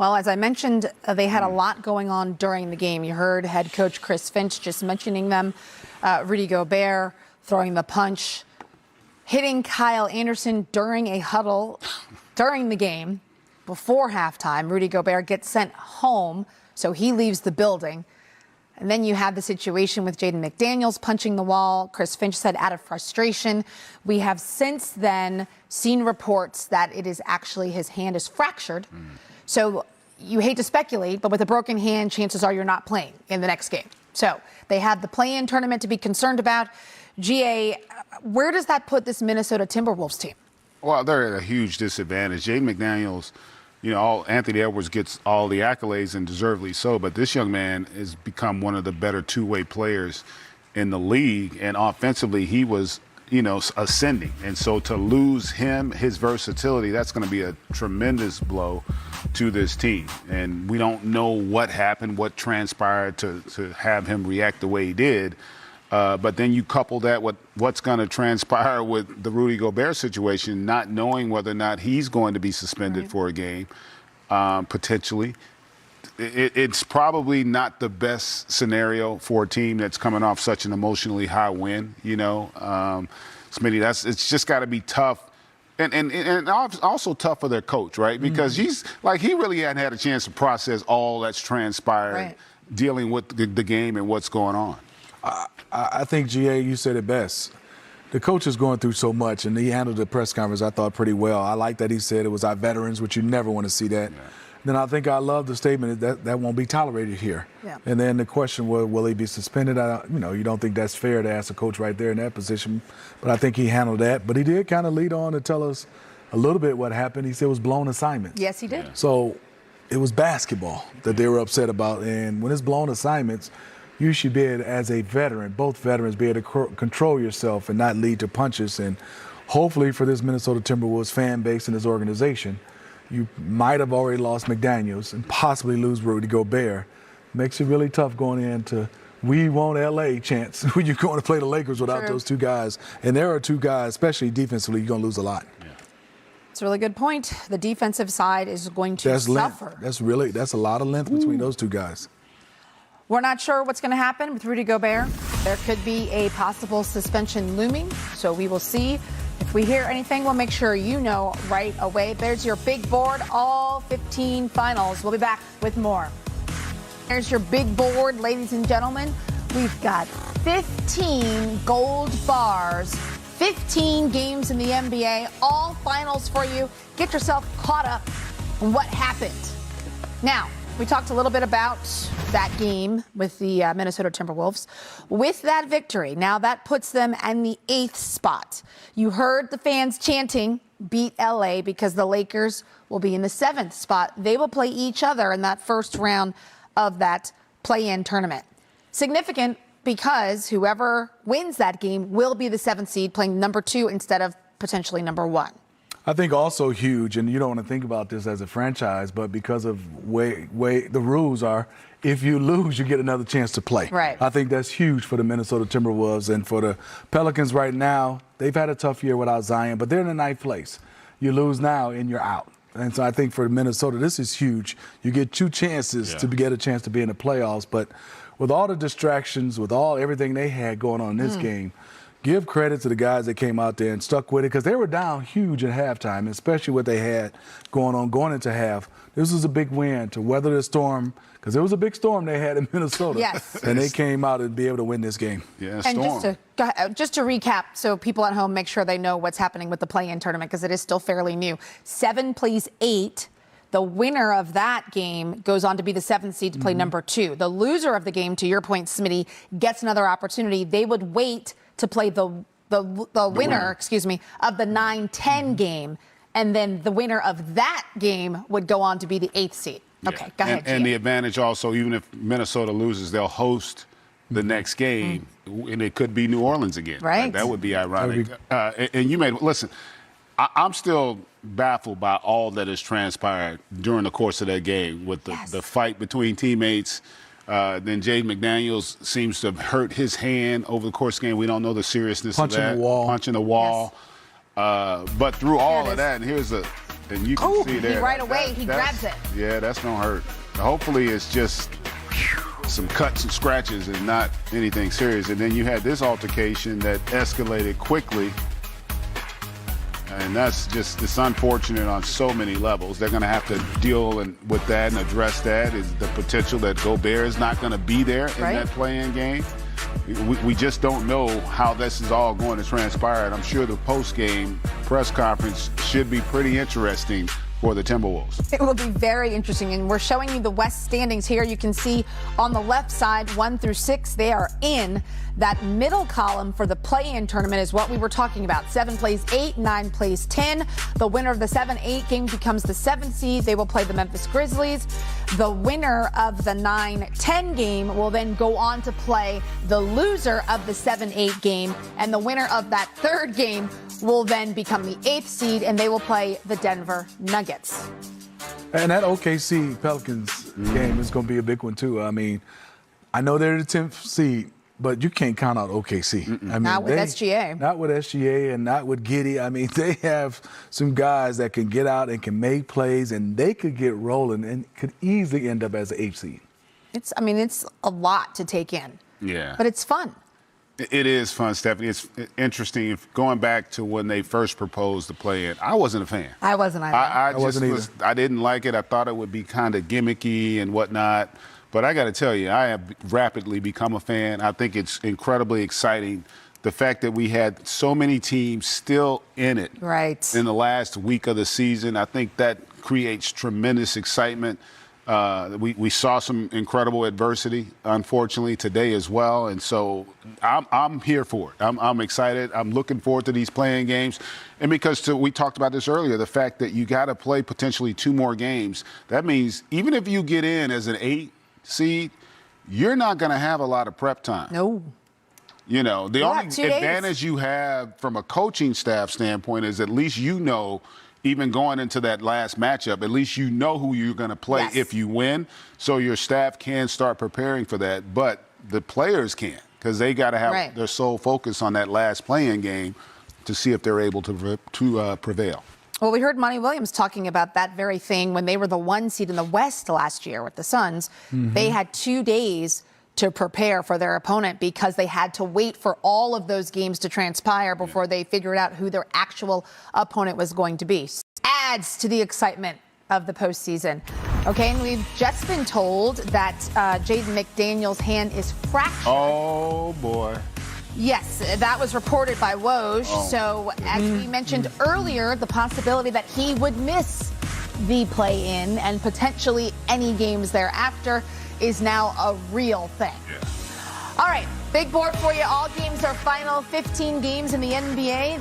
Well, as I mentioned, they had a lot going on during the game. You heard head coach Chris Finch just mentioning them. Rudy Gobert throwing the punch, hitting Kyle Anderson during a huddle during the game before halftime. Rudy Gobert gets sent home, so he leaves the building. And then you have the situation with Jaden McDaniels punching the wall. Chris Finch said out of frustration. We have since then seen reports that it is actually his hand is fractured. So you hate to speculate, but with a broken hand, chances are you're not playing in the next game. So they had the play-in tournament to be concerned about. GA, where does that put this Minnesota Timberwolves team? Well, they're at a huge disadvantage. Jaden McDaniels, Anthony Edwards gets all the accolades and deservedly so, but this young man has become one of the better two-way players in the league, and offensively he was, ascending. And so to lose him, his versatility, that's going to be a tremendous blow to this team. And we don't know what happened, what transpired to have him react the way he did. But then you couple that with what's going to transpire with the Rudy Gobert situation, not knowing whether or not he's going to be suspended for a game, potentially. It's probably not the best scenario for a team that's coming off such an emotionally high win, Smitty, it's just got to be tough. And also tough for their coach, right? Because he really hadn't had a chance to process all that's transpired dealing with the game and what's going on. I think, GA, you said it best. The coach is going through so much, and he handled the press conference, I thought, pretty well. I like that he said it was our veterans, which you never want to see that. Yeah. Then I think I love the statement that won't be tolerated here. Yeah. And then the question, will he be suspended? You don't think that's fair to ask a coach right there in that position, but I think he handled that. But he did kind of lead on to tell us a little bit what happened. He said it was blown assignments. Yes, he did. Yeah. So it was basketball that they were upset about, and when it's blown assignments, you should be able, as a veteran, both veterans, be able to control yourself and not lead to punches. And hopefully for this Minnesota Timberwolves fan base and this organization, you might have already lost McDaniels and possibly lose Rudy Gobert. Makes it really tough going into we want LA chance when you're going to play the Lakers without those two guys. And there are two guys, especially defensively, you're going to lose a lot. Yeah. It's a really good point. The defensive side is going to suffer. That's a lot of length between those two guys. We're not sure what's going to happen with Rudy Gobert. There could be a possible suspension looming, so we will see. If we hear anything, we'll make sure you know right away. There's your big board, all 15 finals. We'll be back with more. There's your big board, ladies and gentlemen. We've got 15 gold bars, 15 games in the NBA, all finals for you. Get yourself caught up on what happened. Now, we talked a little bit about that game with the Minnesota Timberwolves. With that victory, now that puts them in the 8th spot. You heard the fans chanting, beat LA, because the Lakers will be in the 7th spot. They will play each other in that first round of that play-in tournament. Significant because whoever wins that game will be the 7th seed, playing number 2 instead of potentially number 1. I think also huge, and you don't want to think about this as a franchise, but because of way the rules are, if you lose, you get another chance to play. Right. I think that's huge for the Minnesota Timberwolves, and for the Pelicans right now. They've had a tough year without Zion, but they're in the 9th place. You lose now, and you're out. And so I think for Minnesota, this is huge. You get 2 chances to get a chance to be in the playoffs, but with all the distractions, with everything they had going on in this game, give credit to the guys that came out there and stuck with it, because they were down huge at halftime, especially what they had going into half. This was a big win to weather the storm, because there was a big storm they had in Minnesota. Yes. And they came out and be able to win this game. Yeah, storm. And just to recap, so people at home make sure they know what's happening with the play-in tournament, because it is still fairly new. 7 plays 8. The winner of that game goes on to be the 7th seed to play number 2. The loser of the game, to your point, Smitty, gets another opportunity. They would wait to play the winner, of the 9-10 game, and then the winner of that game would go on to be the 8th seed. Okay, go ahead. And the advantage also, even if Minnesota loses, they'll host the next game, and it could be New Orleans again. Right. That would be ironic. And you listen, I'm still baffled by all that has transpired during the course of that game with the fight between teammates. Then Jaden McDaniels seems to have hurt his hand over the course of the game. We don't know the seriousness of that. Punching the wall. Punching the wall. But through all of that, and here's And you can see there. Right away, he grabs it. Yeah, that's going to hurt. Hopefully it's just some cuts and scratches and not anything serious. And then you had this altercation that escalated quickly. And that's just, it's unfortunate on so many levels. They're going to have to deal with that and address that. Is the potential that Gobert is not going to be there in that play-in game. We just don't know how this is all going to transpire. And I'm sure the post-game press conference should be pretty interesting for the Timberwolves. It will be very interesting, and we're showing you the West standings here. You can see on the left side, 1 through 6, they are in. That middle column for the play-in tournament is what we were talking about. 7 plays 8, 9 plays 10. The winner of the 7-8 game becomes the 7th seed. They will play the Memphis Grizzlies. The winner of the 9-10 game will then go on to play the loser of the 7-8 game, and the winner of that 3rd game will then become the 8th seed, and they will play the Denver Nuggets. And that OKC Pelicans game is going to be a big one, too. I mean, I know they're the 10th seed, but you can't count out OKC. I mean, not with SGA. Not with SGA and not with Giddey. I mean, they have some guys that can get out and can make plays, and they could get rolling and could easily end up as an 8th seed. It's a lot to take in. Yeah. But it's fun. It is fun, Stephanie. It's interesting. Going back to when they first proposed the play-in, I wasn't a fan. I wasn't either. I didn't like it. I thought it would be kind of gimmicky and whatnot. But I got to tell you, I have rapidly become a fan. I think it's incredibly exciting. The fact that we had so many teams still in it in the last week of the season, I think that creates tremendous excitement. We saw some incredible adversity, unfortunately, today as well. And so I'm here for it. I'm excited. I'm looking forward to these playing games. And because we talked about this earlier, the fact that you got to play potentially 2 more games, that means even if you get in as an 8 seed, you're not going to have a lot of prep time. No. You know, the only advantage you have from a coaching staff standpoint is at least you know, even going into that last matchup, at least you know who you're going to play if you win. So your staff can start preparing for that. But the players can't, because they got to have their sole focus on that last play-in game to see if they're able to prevail. Well, we heard Monty Williams talking about that very thing when they were the 1 seed in the West last year with the Suns. They had 2 days to prepare for their opponent because they had to wait for all of those games to transpire before they figured out who their actual opponent was going to be. Adds to the excitement of the postseason. Okay, and we've just been told that Jaden McDaniels' hand is fractured. Oh, boy. Yes, that was reported by Woj. So, as we mentioned earlier, the possibility that he would miss the play-in and potentially any games thereafter is now a real thing. All right, big board for you. All games are final. 15 games in the NBA.